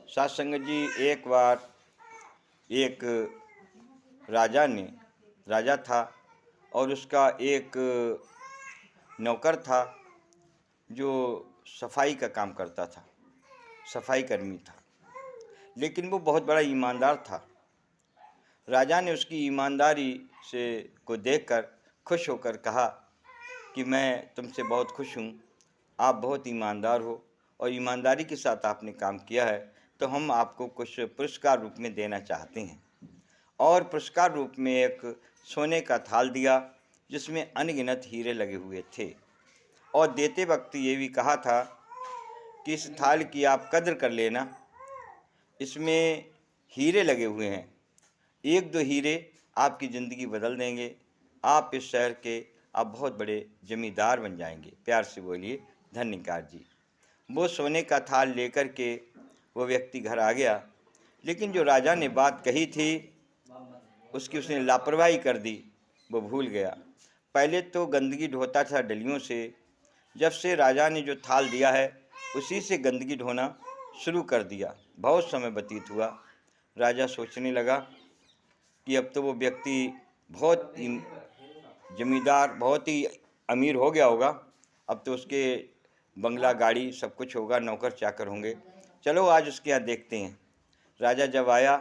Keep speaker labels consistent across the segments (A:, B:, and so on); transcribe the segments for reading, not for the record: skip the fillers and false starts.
A: साथ संगत जी, एक बार एक राजा था और उसका एक नौकर था जो सफाई का काम करता था, सफाई कर्मी था। लेकिन वो बहुत बड़ा ईमानदार था। राजा ने उसकी ईमानदारी से को देखकर खुश होकर कहा कि मैं तुमसे बहुत खुश हूँ, आप बहुत ईमानदार हो और ईमानदारी के साथ आपने काम किया है, तो हम आपको कुछ पुरस्कार रूप में देना चाहते हैं। और पुरस्कार रूप में एक सोने का थाल दिया जिसमें अनगिनत हीरे लगे हुए थे, और देते वक्त ये भी कहा था कि इस थाल की आप कद्र कर लेना, इसमें हीरे लगे हुए हैं, एक दो हीरे आपकी ज़िंदगी बदल देंगे, आप इस शहर के आप बहुत बड़े जमींदार बन जाएंगे। प्यार से बोलिए धन्यकार जी। वो सोने का थाल लेकर के वो व्यक्ति घर आ गया, लेकिन जो राजा ने बात कही थी उसने लापरवाही कर दी, वो भूल गया। पहले तो गंदगी ढोता था डलियों से, जब से राजा ने जो थाल दिया है उसी से गंदगी ढोना शुरू कर दिया। बहुत समय व्यतीत हुआ। राजा सोचने लगा कि अब तो वो व्यक्ति बहुत जमींदार, बहुत ही अमीर हो गया होगा, अब तो उसके बंगला गाड़ी सब कुछ होगा, नौकर चाकर होंगे, चलो आज उसके यहाँ देखते हैं। राजा जब आया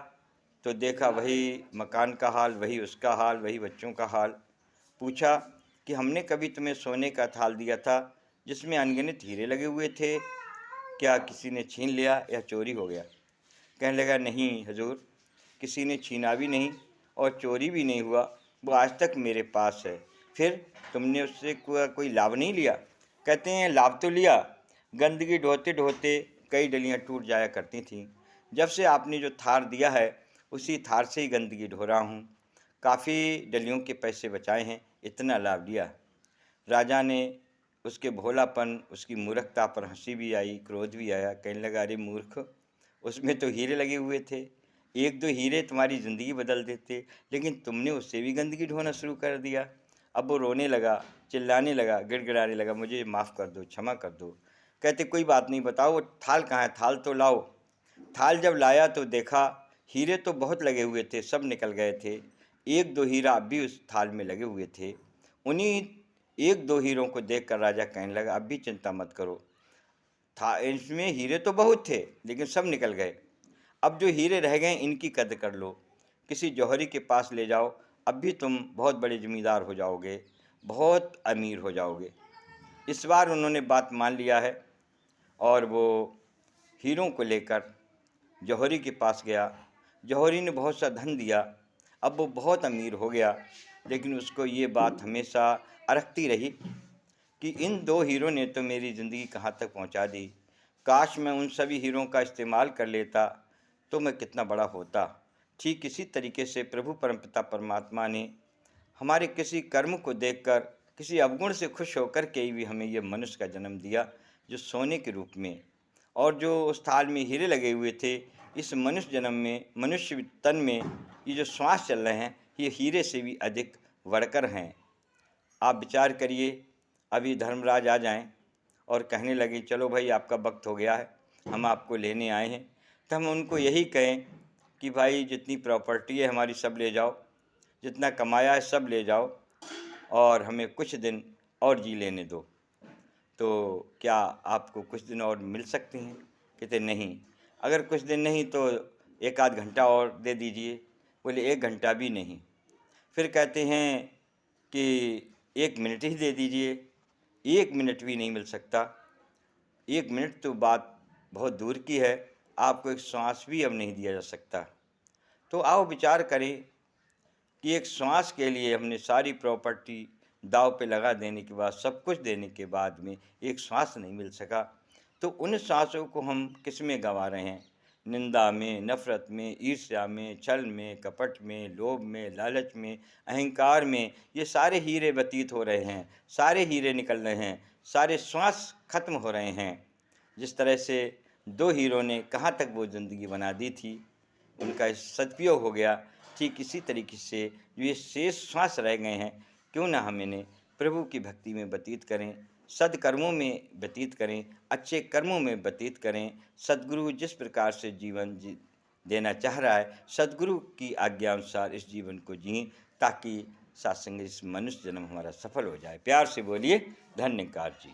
A: तो देखा वही मकान का हाल, वही उसका हाल, वही बच्चों का हाल। पूछा कि हमने कभी तुम्हें सोने का थाल दिया था जिसमें अनगिनत हीरे लगे हुए थे, क्या किसी ने छीन लिया या चोरी हो गया? कहने लगा, नहीं हजूर, किसी ने छीना भी नहीं और चोरी भी नहीं हुआ, वो आज तक मेरे पास है। फिर तुमने उससे कोई लाभ नहीं लिया? कहते हैं, लाभ तो लिया, गंदगी ढोते ढोते कई डलियां टूट जाया करती थीं। जब से आपने जो थार दिया है उसी थार से ही गंदगी ढो रहा हूँ, काफ़ी डलियों के पैसे बचाए हैं, इतना लाभ लिया। राजा ने उसके भोलापन, उसकी मूर्खता पर हंसी भी आई, क्रोध भी आया। कहने लगा, अरे मूर्ख, उसमें तो हीरे लगे हुए थे, एक दो हीरे तुम्हारी ज़िंदगी बदल देते, लेकिन तुमने उससे भी गंदगी ढोना शुरू कर दिया। अब वो रोने लगा, चिल्लाने लगा, गिड़गिड़ाने लगा, मुझे माफ़ कर दो, क्षमा कर दो। कहते, कोई बात नहीं, बताओ वो थाल कहाँ है, थाल तो लाओ। थाल जब लाया तो देखा हीरे तो बहुत लगे हुए थे, सब निकल गए थे, एक दो हीरा अब भी उस थाल में लगे हुए थे। उन्हीं एक दो हीरों को देखकर राजा कहने लगा, अब भी चिंता मत करो, था इसमें हीरे तो बहुत थे लेकिन सब निकल गए, अब जो हीरे रह गए इनकी कद्र कर लो, किसी जौहरी के पास ले जाओ, अब भी तुम बहुत बड़े ज़मींदार हो जाओगे, बहुत अमीर हो जाओगे। इस बार उन्होंने बात मान लिया है और वो हीरों को लेकर जौहरी के पास गया। जौहरी ने बहुत सा धन दिया, अब वो बहुत अमीर हो गया, लेकिन उसको ये बात हमेशा अरखती रही कि इन दो हीरों ने तो मेरी ज़िंदगी कहाँ तक पहुँचा दी, काश मैं उन सभी हीरों का इस्तेमाल कर लेता तो मैं कितना बड़ा होता। ठीक इसी तरीके से प्रभु परमपिता परमात्मा ने हमारे किसी कर्म को देखकर, किसी अवगुण से खुश होकर के भी हमें ये मनुष्य का जन्म दिया, जो सोने के रूप में, और जो उस थाल में हीरे लगे हुए थे, इस मनुष्य जन्म में, मनुष्य तन में ये जो श्वास चल रहे हैं, ये हीरे से भी अधिक बढ़कर हैं। आप विचार करिए, अभी धर्मराज आ जाएं और कहने लगे, चलो भाई आपका वक्त हो गया है, हम आपको लेने आए हैं, तो हम उनको यही कहें कि भाई जितनी प्रॉपर्टी है हमारी सब ले जाओ, जितना कमाया है सब ले जाओ, और हमें कुछ दिन और जी लेने दो, तो क्या आपको कुछ दिन और मिल सकते हैं? कहते नहीं, अगर कुछ दिन नहीं तो एक आध घंटा और दे दीजिए। बोले, एक घंटा भी नहीं। फिर कहते हैं कि एक मिनट ही दे दीजिए। एक मिनट भी नहीं मिल सकता, एक मिनट तो बात बहुत दूर की है, आपको एक श्वास भी अब नहीं दिया जा सकता। तो आओ विचार करें कि एक श्वास के लिए हमने सारी प्रॉपर्टी दाव पे लगा देने के बाद, सब कुछ देने के बाद में एक श्वास नहीं मिल सका, तो उन श्वासों को हम किस में गंवा रहे हैं? निंदा में, नफ़रत में, ईर्ष्या में, छल में, कपट में, लोभ में, लालच में, अहंकार में, ये सारे हीरे व्यतीत हो रहे हैं, सारे हीरे निकल रहे हैं, सारे श्वास खत्म हो रहे हैं। जिस तरह से दो हीरों ने कहाँ तक वो ज़िंदगी बना दी थी, उनका सदुपयोग हो गया, ठीक इसी तरीके से जो ये शेष श्वास रह गए हैं, क्यों ना हम इन्हें प्रभु की भक्ति में व्यतीत करें, सदकर्मों में व्यतीत करें, अच्छे कर्मों में व्यतीत करें। सद्गुरु जिस प्रकार से जीवन देना चाह रहा है, सद्गुरु की आज्ञा अनुसार इस जीवन को जिएं, ताकि सत्संग इस मनुष्य जन्म हमारा सफल हो जाए। प्यार से बोलिए धन्यकार जी।